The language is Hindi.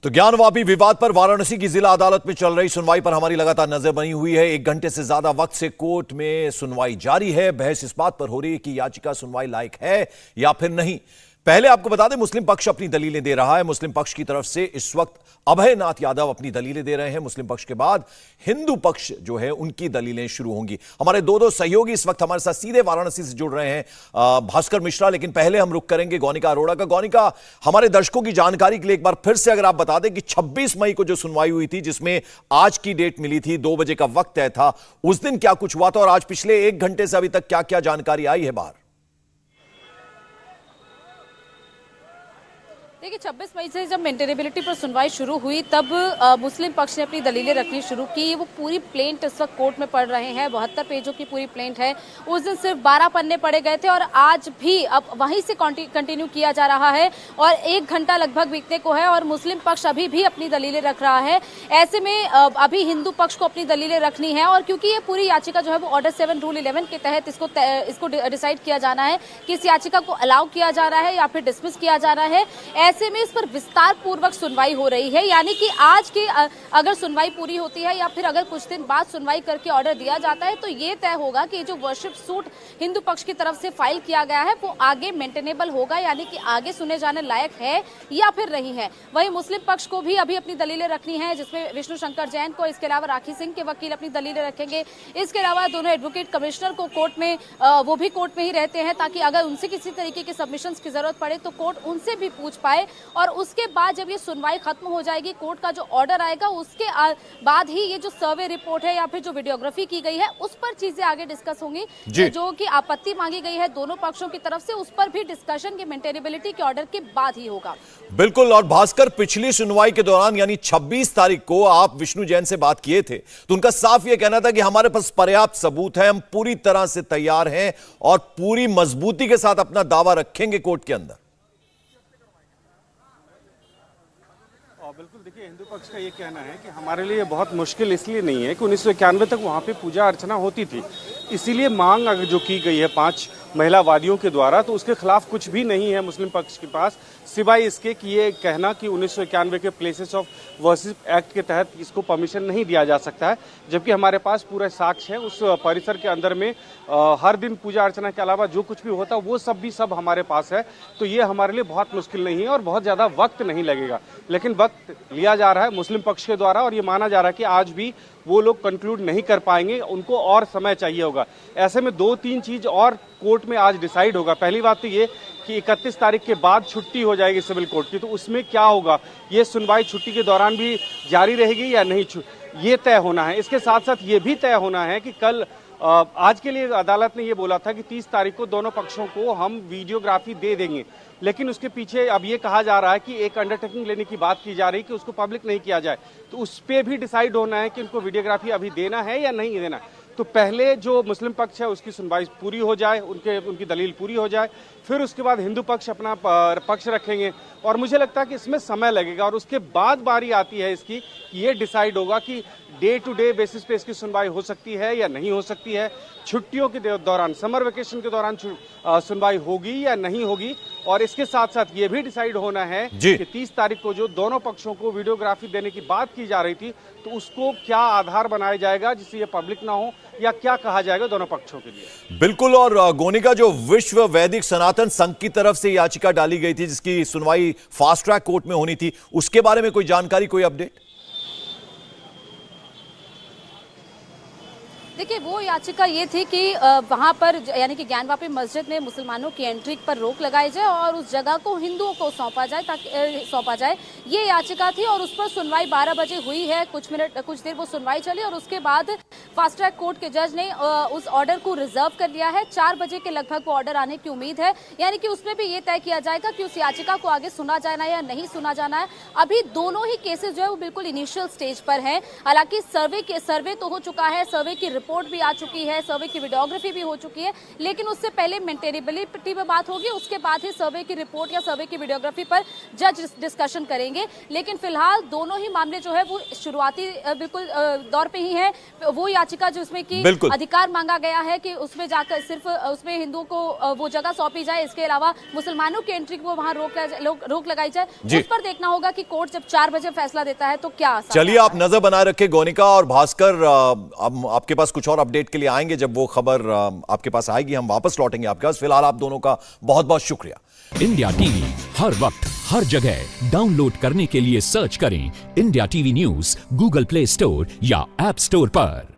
तो ज्ञानवापी विवाद पर वाराणसी की जिला अदालत में चल रही सुनवाई पर हमारी लगातार नजर बनी हुई है। 1 घंटे से ज्यादा वक्त से कोर्ट में सुनवाई जारी है। बहस इस बात पर हो रही है कि याचिका सुनवाई लायक है या फिर नहीं। पहले आपको बता दें, मुस्लिम पक्ष अपनी दलीलें दे रहा है। मुस्लिम पक्ष की तरफ से इस वक्त अभय नाथ यादव अपनी दलीलें दे रहे हैं। मुस्लिम पक्ष के बाद हिंदू पक्ष जो है उनकी दलीलें शुरू होंगी। हमारे दो सहयोगी इस वक्त हमारे साथ सीधे वाराणसी से जुड़ रहे हैं, भास्कर मिश्रा। लेकिन पहले हम रुक करेंगे गोनिका अरोड़ा का। गोनिका, हमारे दर्शकों की जानकारी के लिए एक बार फिर से अगर आप बता दें कि 26 मई को जो सुनवाई हुई थी, जिसमें आज की डेट मिली थी, 2 बजे का वक्त तय था, उस दिन क्या कुछ हुआ था और आज पिछले 1 घंटे से अभी तक क्या क्या जानकारी आई है बाहर? देखिए, 26 मई से जब मेंटेनेबिलिटी पर सुनवाई शुरू हुई तब मुस्लिम पक्ष ने अपनी दलीलें रखनी शुरू की। वो पूरी प्लेंट इस वक्त कोर्ट में पढ़ रहे हैं। 72 पेजों की पूरी प्लेंट है। उस दिन सिर्फ 12 पन्ने पढ़े गए थे और आज भी अब वहीं से कंटिन्यू किया जा रहा है और 1 घंटा लगभग बीतने को है और मुस्लिम पक्ष अभी भी अपनी दलीलें रख रहा है। ऐसे में अभी हिंदू पक्ष को अपनी दलीलें रखनी है और क्योंकि ये पूरी याचिका जो है वो ऑर्डर 7 रूल 11 के तहत इसको डिसाइड किया जाना है कि इस याचिका को अलाउ किया जा रहा है या फिर डिसमिस किया जा रहा है। ऐसे में इस पर विस्तार पूर्वक सुनवाई हो रही है, यानी कि आज की अगर सुनवाई पूरी होती है या फिर अगर कुछ दिन बाद सुनवाई करके ऑर्डर दिया जाता है तो ये तय होगा कि जो वर्शिप सूट हिंदू पक्ष की तरफ से फाइल किया गया है वो आगे मेंटेनेबल होगा, यानी कि आगे सुने जाने लायक है या फिर नहीं है। वहीं मुस्लिम पक्ष को भी अभी अपनी दलीलें रखनी है, जिसमें विष्णु शंकर जैन को, इसके अलावा राखी सिंह के वकील अपनी दलीलें रखेंगे। इसके अलावा दोनों एडवोकेट कमिश्नर को कोर्ट में वो भी कोर्ट में ही रहते हैं ताकि अगर उनसे किसी तरीके के सबमिशंस की जरूरत पड़े तो कोर्ट उनसे भी पूछ पाए। और उसके बाद जब ये सुनवाई खत्म हो जाएगी, कोर्ट का जो ऑर्डर आएगा उसके बाद ही ये जो सर्वे रिपोर्ट है या फिर जो वीडियोग्राफी की गई है उस पर चीजें आगे डिस्कस होंगी। जो कि आपत्ति मांगी गई है दोनों पक्षों की तरफ से, उस पर भी डिस्कशन की मेंटेनेबिलिटी के ऑर्डर के बाद ही होगा। बिल्कुल। और भास्कर, पिछली सुनवाई के दौरान यानी 26 तारीख को आप विष्णु जैन से बात किए थे तो उनका साफ यह कहना था कि हमारे पास पर्याप्त सबूत है, हम पूरी तरह से तैयार हैं और पूरी मजबूती के साथ अपना दावा रखेंगे कोर्ट के अंदर। बिल्कुल। देखिए, हिंदू पक्ष का ये कहना है कि हमारे लिए बहुत मुश्किल इसलिए नहीं है कि 1991 तक वहाँ पे पूजा अर्चना होती थी, इसीलिए मांग अगर जो की गई है 5 महिला वादियों के द्वारा तो उसके खिलाफ कुछ भी नहीं है मुस्लिम पक्ष के पास, सिवाय इसके कि ये कहना कि 1991 के प्लेसेस ऑफ वर्शिप एक्ट के तहत इसको परमिशन नहीं दिया जा सकता है, जबकि हमारे पास पूरा साक्ष्य है। उस परिसर के अंदर में हर दिन पूजा अर्चना के अलावा जो कुछ भी होता है वो सब हमारे पास है। तो ये हमारे लिए बहुत मुश्किल नहीं है और बहुत ज़्यादा वक्त नहीं लगेगा, लेकिन वक्त लिया जा रहा है मुस्लिम पक्ष के द्वारा और ये माना जा रहा है कि आज भी वो लोग कंक्लूड नहीं कर पाएंगे, उनको और समय चाहिए होगा। ऐसे में 2-3 चीज और कोर्ट में आज डिसाइड होगा। पहली बात तो ये कि 31 तारीख के बाद छुट्टी हो जाएगी सिविल कोर्ट की, तो उसमें क्या होगा, ये सुनवाई छुट्टी के दौरान भी जारी रहेगी या नहीं, ये तय होना है। इसके साथ साथ ये भी तय होना है कि कल आज के लिए अदालत ने ये बोला था कि 30 तारीख को दोनों पक्षों को हम वीडियोग्राफी दे देंगे, लेकिन उसके पीछे अब ये कहा जा रहा है कि एक अंडरटेकिंग लेने की बात की जा रही है कि उसको पब्लिक नहीं किया जाए, तो उस पर भी डिसाइड होना है कि उनको वीडियोग्राफी अभी देना है या नहीं देना। तो पहले जो मुस्लिम पक्ष है उसकी सुनवाई पूरी हो जाए, उनकी दलील पूरी हो जाए, फिर उसके बाद हिंदू पक्ष अपना पक्ष रखेंगे और मुझे लगता है कि इसमें समय लगेगा और उसके बाद बारी आती है इसकी कि ये डिसाइड होगा कि डे टू डे बेसिस पे इसकी सुनवाई हो सकती है या नहीं हो सकती है, छुट्टियों के दौरान, समर वेकेशन के दौरान सुनवाई होगी या नहीं होगी। और इसके साथ साथ ये भी डिसाइड होना है कि 30 तारीख को जो दोनों पक्षों को वीडियोग्राफी देने की बात की जा रही थी तो उसको क्या आधार बनाया जाएगा जिससे ये पब्लिक ना हो, या क्या कहा जाएगा दोनों पक्षों के लिए। बिल्कुल। और गोनिका, जो विश्व वैदिक सनातन संघ की तरफ से याचिका डाली गई थी जिसकी सुनवाई फास्ट ट्रैक कोर्ट में होनी थी, उसके बारे में कोई जानकारी, कोई अपडेट? देखिए, वो याचिका ये थी कि वहां पर यानी कि ज्ञानवापी मस्जिद में मुसलमानों की एंट्री पर रोक लगाई जाए और उस जगह को हिंदुओं को सौंपा जाए, ये याचिका थी और उस पर सुनवाई 12 बजे हुई है। कुछ देर वो सुनवाई चली और उसके बाद फास्ट ट्रैक कोर्ट के जज ने उस ऑर्डर को रिजर्व कर लिया है। 4 बजे के लगभग वो ऑर्डर आने की उम्मीद है, यानी कि उसमें भी ये तय किया जाएगा कि उस याचिका को आगे सुना जाना है या नहीं सुना जाना है। अभी दोनों ही केसेस जो है वो बिल्कुल इनिशियल स्टेज पर हैं। हालांकि सर्वे तो हो चुका है, सर्वे की रिपोर्ट भी आ चुकी है, सर्वे की वीडियोग्राफी भी हो चुकी है, लेकिन उससे पहले मेंटेनेबिलिटी पे बात होगी, उसके बाद ही सर्वे की रिपोर्ट या सर्वे की वीडियोग्राफी पर जज डिस्कशन करेंगे। लेकिन फिलहाल दोनों ही मामले जो है वो शुरुआती बिल्कुल दौर पे ही है। वो याचिका जिसमें कि बिल्कुल। अधिकार मांगा गया है कि उसमें जाकर सिर्फ उसमें हिंदुओं को वो जगह सौंपी जाए, इसके अलावा मुसलमानों की एंट्री को वहां रोक लगाई जाए, जी। उस पर देखना होगा कि कोर्ट जब 4 बजे फैसला देता है तो क्या सामने चलिए, आता आप नजर बनाए रखे गोनिका और भास्कर, अब आपके पास कुछ और अपडेट के लिए आएंगे जब वो खबर आपके पास आएगी, हम वापस लौटेंगे आपके पास। फिलहाल आप दोनों का बहुत बहुत शुक्रिया। इंडिया टीवी हर वक्त हर जगह डाउनलोड करने के लिए सर्च करें India TV news Google play store या ऐप स्टोर पर।